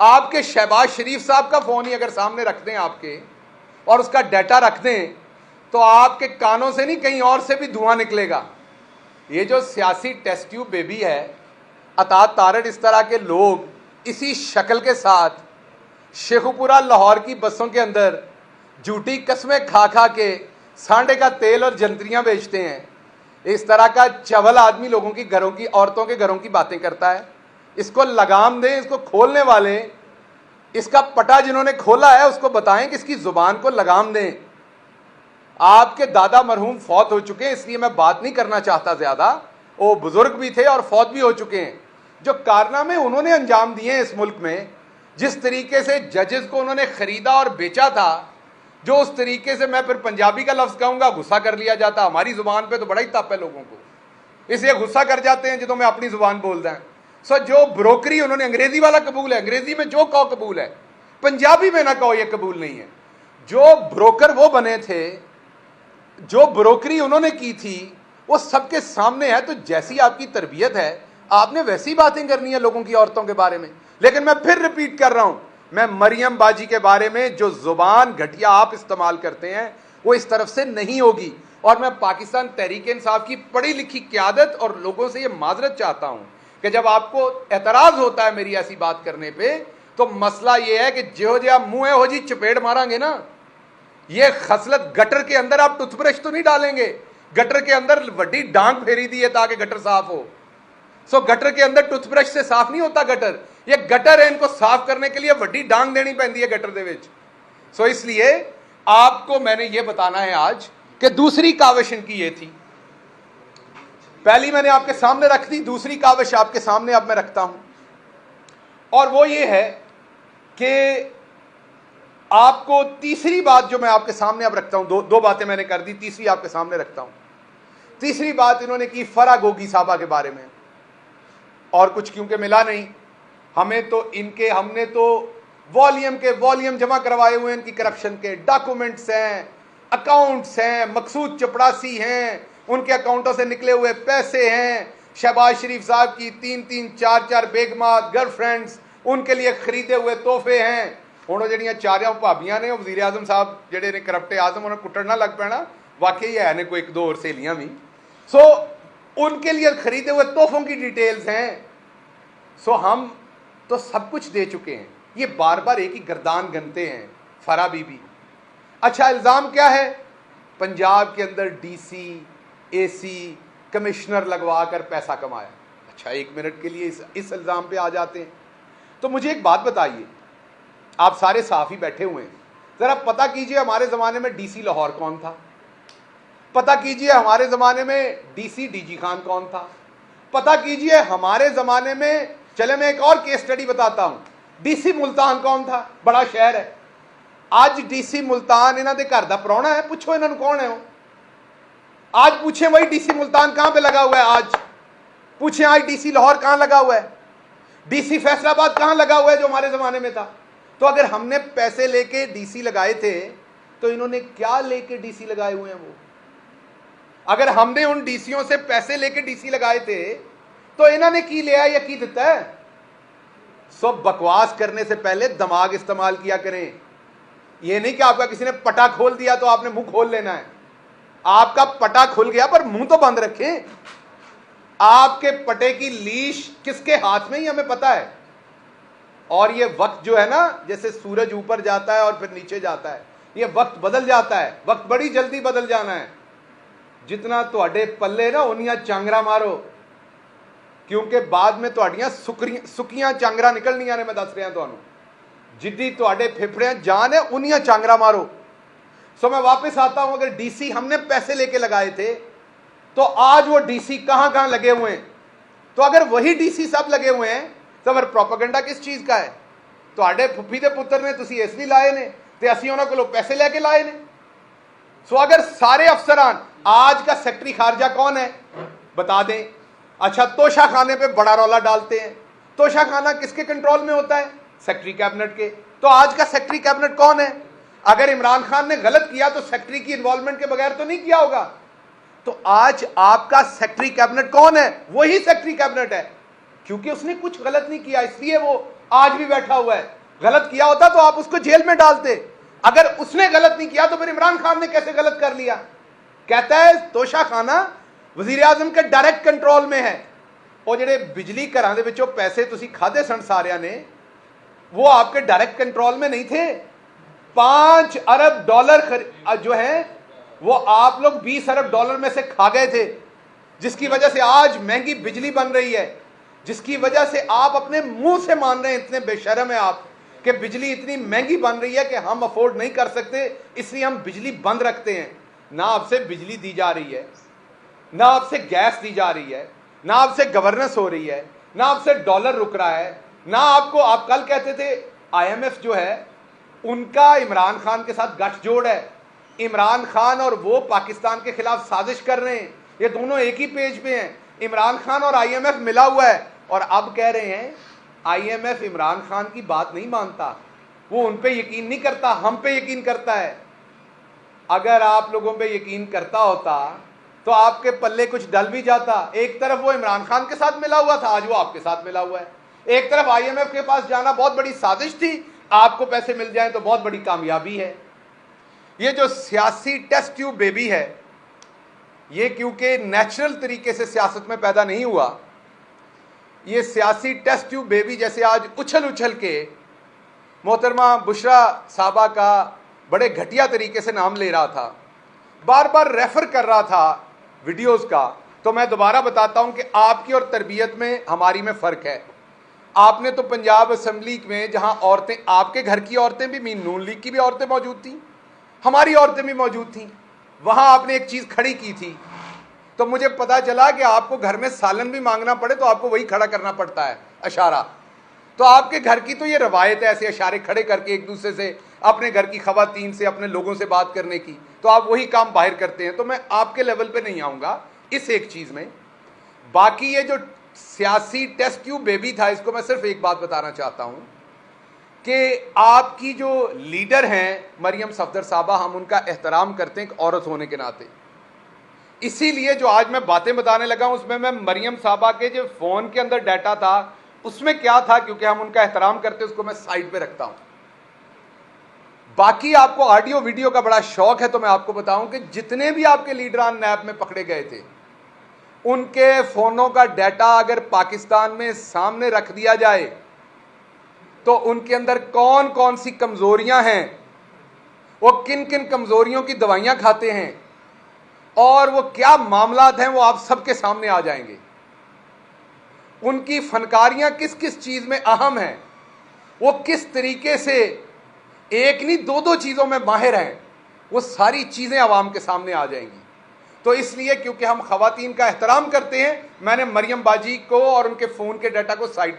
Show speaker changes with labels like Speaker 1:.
Speaker 1: आपके शहबाज शरीफ साहब का फोन ही अगर सामने रख दें आपके और उसका डाटा रख दें तो आपके कानों से नहीं कहीं और से भी धुआं निकलेगा। ये जो सियासी टेस्ट ट्यूब बेबी है, अतात तारड़, इस तरह के लोग इसी शक्ल के साथ शेखुपुरा लाहौर की बसों के अंदर झूठी कस्में खा खा के सांडे का तेल और जंतरियां बेचते हैं। इस तरह का चवल आदमी लोगों की घरों की, औरतों के घरों की बातें करता है। इसको लगाम दें, इसको खोलने वाले, इसका पटा जिन्होंने खोला है उसको बताएं कि इसकी जुबान को लगाम दें। आपके दादा मरहूम फौत हो चुके हैं, इसलिए मैं बात नहीं करना चाहता ज्यादा। वो बुजुर्ग भी थे और फौत भी हो चुके हैं। जो कारनामे उन्होंने अंजाम दिए हैं इस मुल्क में, जिस तरीके से जजेस को उन्होंने खरीदा और बेचा था, जो उस तरीके से, मैं फिर पंजाबी का लफ्ज कहूंगा, गुस्सा कर लिया जाता। हमारी जुबान पे तो बड़ा ही तप है लोगों को, इसलिए गुस्सा कर जाते हैं जो मैं अपनी जुबान बोलता है। सो जो ब्रोकरी उन्होंने, अंग्रेजी वाला कबूल है, अंग्रेजी में जो कहो कबूल है, पंजाबी में ना कहो ये कबूल नहीं है। जो ब्रोकर वो बने थे, जो ब्रोकरी उन्होंने की थी, वो सबके सामने है। तो जैसी आपकी तरबियत है, आपने वैसी बातें करनी है लोगों की, औरतों के बारे में। लेकिन मैं फिर रिपीट कर रहा हूं, मैं मरियम बाजी के बारे में जो जुबान घटिया आप इस्तेमाल करते हैं वो इस तरफ से नहीं होगी। और मैं पाकिस्तान तहरीक इंसाफ की पढ़ी लिखी क़यादत और लोगों से ये माजरत चाहता हूं कि जब आपको एतराज होता है मेरी ऐसी बात करने पे, तो मसला ये है कि जो जो आप मुंह है हो जी चपेड़ मारांगे ना। ये खसलत, गटर के अंदर आप टूथब्रश तो नहीं डालेंगे, गटर के अंदर वड्डी डांग फेरी दी है ताकि गटर साफ हो। सो गटर के अंदर टूथब्रश से साफ नहीं होता गटर। ये गटर है, इनको साफ करने के लिए वड्डी डांग देनी पैंदी है गटर दे विच। सो इसलिए आपको मैंने ये बताना है आज कि दूसरी काविश इनकी ये थी। पहली मैंने आपके सामने रख दी, दूसरी काविश आपके सामने अब मैं रखता हूं, और वो ये है कि आपको तीसरी बात जो मैं आपके सामने अब रखता हूं, दो बातें मैंने कर दी, तीसरी आपके सामने रखता हूं। तीसरी बात इन्होंने की फरा गोगी साहबा के बारे में, और कुछ क्योंकि मिला नहीं हमें तो इनके, हमने तो वॉल्यूम के वॉल्यूम जमा करवाए हुए इनकी करप्शन के, डॉक्यूमेंट्स हैं, अकाउंट्स हैं, मकसूद चपड़ासी हैं, उनके अकाउंटों से निकले हुए पैसे हैं, शहबाज शरीफ साहब की 3-3, 4-4 बेगमात, गर्लफ्रेंड्स, उनके लिए खरीदे हुए तोहफे हैं। ਹੁਣ ਜਿਹੜੀਆਂ ਚਾਰਿਆਂ ਭਾਬੀਆਂ ਨੇ, ਉਹ ਵਜ਼ੀਰ ਆਜ਼ਮ ਸਾਹਿਬ ਜਿਹੜੇ ਨੇ ਕਰप्टे आजम, उन्हें कुटड़ ना लग पैना, वाकई है ने कोई एक दो और सहेलियां भी। सो उनके लिए खरीदे हुए तोहफों की डिटेल्स हैं। सो हम तो सब कुछ दे चुके हैं, ये बार बार एक ही गर्दान गनते हैं फरा बीबी। अच्छा, इल्ज़ाम क्या है? पंजाब के अंदर डीसी, एसी, कमिश्नर लगवा कर पैसा कमाया। अच्छा, 1 मिनट के लिए इस इल्ज़ाम पे आ जाते हैं। तो मुझे एक बात बताइए, आप सारे साफ़ी बैठे हुए हैं, ज़रा पता कीजिए हमारे ज़माने में डीसी लाहौर कौन था? पता कीजिए हमारे ज़माने में डीसी डीजी खान कौन था? पता कीजिए हमारे ज़माने में, चले मैं एक और केस स्टडी बताता हूँ, डीसी मुल्तान कौन था? बड़ा शहर है। आज डीसी मुल्तान इन्हों के घर का प्राहुणा है, पूछो इन्होंने कौन है वो? आज पूछे वही डीसी मुल्तान कहाँ पे लगा हुआ है? आज पूछे आज डीसी लाहौर कहाँ लगा हुआ है? डीसी फैसलाबाद कहाँ लगा हुआ है जो हमारे ज़माने में था? तो अगर हमने पैसे लेके डीसी लगाए थे तो इन्होंने क्या लेके डीसी लगाए हुए हैं वो? अगर हमने उन डीसीओं से पैसे लेके डीसी लगाए थे तो इन्होंने की लिया या की दिता है? सब बकवास करने से पहले दिमाग इस्तेमाल किया करें। यह नहीं कि आपका किसी ने पटा खोल दिया तो आपने मुंह खोल लेना है। आपका पटा खुल गया पर मुंह तो बंद रखें। आपके पटे की लीश किसके हाथ में ही हमें पता है। और ये वक्त जो है ना, जैसे सूरज ऊपर जाता है और फिर नीचे जाता है, ये वक्त बदल जाता है। वक्त बड़ी जल्दी बदल जाना है। जितना तुहाडे पल्ले ना उन्नियां चांगरा मारो, क्योंकि बाद में तुहाडियां सुकियां चांगरा निकलनियां ने। मैं दस रहा तुहानू, जिद्दी तुहाडे फेफड़े जान है उन्नियां चांगरा मारो। सो मैं वापस आता हूं, अगर डीसी हमने पैसे लेके लगाए थे तो आज वो डीसी कहां कहां लगे हुए हैं? तो अगर वही डीसी सब लगे हुए हैं तो फिर प्रोपेगेंडा किस चीज का है? तुहाडे फुफी दे पुत्र ने तुसी इसलिए लाए ने ते असीं उन्हां कोलों पैसे लेके लाए ने। सो अगर सारे अफसरान, आज का सेक्रेटरी खारजा कौन है बता दें। अच्छा, तोशा खाने पे बड़ा रौला डालते हैं। तोशा खाना किसके कंट्रोल में होता है? सेक्रेटरी कैबिनेट के। तो आज का सेक्रेटरी कैबिनेट कौन है? अगर इमरान खान ने गलत किया तो सेक्रेटरी की इन्वॉल्वमेंट के बगैर तो नहीं किया होगा। तो आज आपका सेक्रेटरी कैबिनेट कौन है? वही सेक्रेटरी कैबिनेट है, क्योंकि उसने कुछ गलत नहीं किया, इसलिए वो आज भी बैठा हुआ है। गलत किया होता तो आप उसको जेल में डालते। अगर उसने गलत नहीं किया तो फिर इमरान खान ने कैसे गलत कर लिया? कहता है तोशा खाना वजीर आजम के डायरेक्ट कंट्रोल में है। और जेडे बिजली घरां दे विचों पैसे तुसी खाधे सन सारियां ने, वो आपके डायरेक्ट कंट्रोल में नहीं थे। 5 अरब डॉलर जो है वो आप लोग 20 अरब डॉलर में से खा गए थे, जिसकी वजह से आज महंगी बिजली बन रही है, जिसकी वजह से आप अपने मुंह से मान रहे हैं, इतने बेशर्म है आप, कि बिजली इतनी महंगी बन रही है कि हम अफोर्ड नहीं कर सकते, इसलिए हम बिजली बंद रखते हैं। ना आपसे बिजली दी जा रही है, ना आपसे गैस दी जा रही है, ना आपसे गवर्नेंस हो रही है, ना आपसे डॉलर रुक रहा है, ना आपको, आप कल कहते थे IMF जो है उनका इमरान खान के साथ गठजोड़ है, इमरान खान और वो पाकिस्तान के खिलाफ साजिश कर रहे हैं, ये दोनों एक ही पेज पे हैं, इमरान खान और IMF मिला हुआ है। और अब कह रहे हैं IMF इमरान खान की बात नहीं मानता, वो उन पे यकीन नहीं करता, हम पे यकीन करता है। अगर आप लोगों पे यकीन करता होता तो आपके पल्ले कुछ डल भी जाता। एक तरफ वो इमरान खान के साथ मिला हुआ था, आज वो आपके साथ मिला हुआ है। एक तरफ IMF के पास जाना बहुत बड़ी साजिश थी, आपको पैसे मिल जाएं तो बहुत बड़ी कामयाबी है। ये जो सियासी टेस्ट ट्यूब बेबी है, ये क्योंकि नेचुरल तरीके से सियासत में पैदा नहीं हुआ, ये सियासी टेस्ट ट्यूब बेबी जैसे आज उछल उछल के मोहतरमा बुशरा साहबा का बड़े घटिया तरीके से नाम ले रहा था, बार बार रेफर कर रहा था वीडियोस का। तो मैं दोबारा बताता हूं कि आपकी और तरबियत में हमारी में फ़र्क है। आपने तो पंजाब असम्बली में, जहां औरतें, आपके घर की औरतें भी, मीन नून लीग की भी औरतें मौजूद थीं, हमारी औरतें भी मौजूद थीं, वहां आपने एक चीज़ खड़ी की थी। तो मुझे पता चला कि आपको घर में सालन भी मांगना पड़े तो आपको वही खड़ा करना पड़ता है, इशारा। तो आपके घर की तो ये रवायत है ऐसे इशारे खड़े करके एक दूसरे से, अपने घर की खवातीन से, अपने लोगों से बात करने की, तो आप वही काम बाहर करते हैं। तो मैं आपके लेवल पे नहीं आऊँगा इस एक चीज़ में। बाकी ये जो सियासी टेस्ट ट्यूब बेबी था, इसको मैं सिर्फ एक बात बताना चाहता हूँ कि आपकी जो लीडर हैं मरियम सफदर साहबा, हम उनका एहतराम करते हैं एक औरत होने के नाते। इसीलिए जो आज मैं बातें बताने लगा हूं उसमें मैं मरियम साहबा के जो फ़ोन के अंदर डाटा था उसमें क्या था, क्योंकि हम उनका एहतराम करते हैं, उसको मैं साइड पे रखता हूं। बाकी आपको ऑडियो वीडियो का बड़ा शौक है तो मैं आपको बताऊं कि जितने भी आपके लीडरान नैब में पकड़े गए थे, उनके फ़ोनों का डाटा अगर पाकिस्तान में सामने रख दिया जाए तो उनके अंदर कौन कौन सी कमज़ोरियां हैं, वो किन किन कमज़ोरियों की दवाइयां खाते हैं, और वो क्या मामलात हैं, वो आप सबके सामने आ जाएंगे। उनकी फनकारियां किस किस चीज़ में अहम हैं, वो किस तरीके से एक नहीं दो दो चीज़ों में माहिर हैं, वो सारी चीज़ें आवाम के सामने आ जाएंगी। तो इसलिए क्योंकि हम ख़वातीन का एहतराम करते हैं, मैंने मरियम बाजी को और उनके फ़ोन के डाटा को साइड पर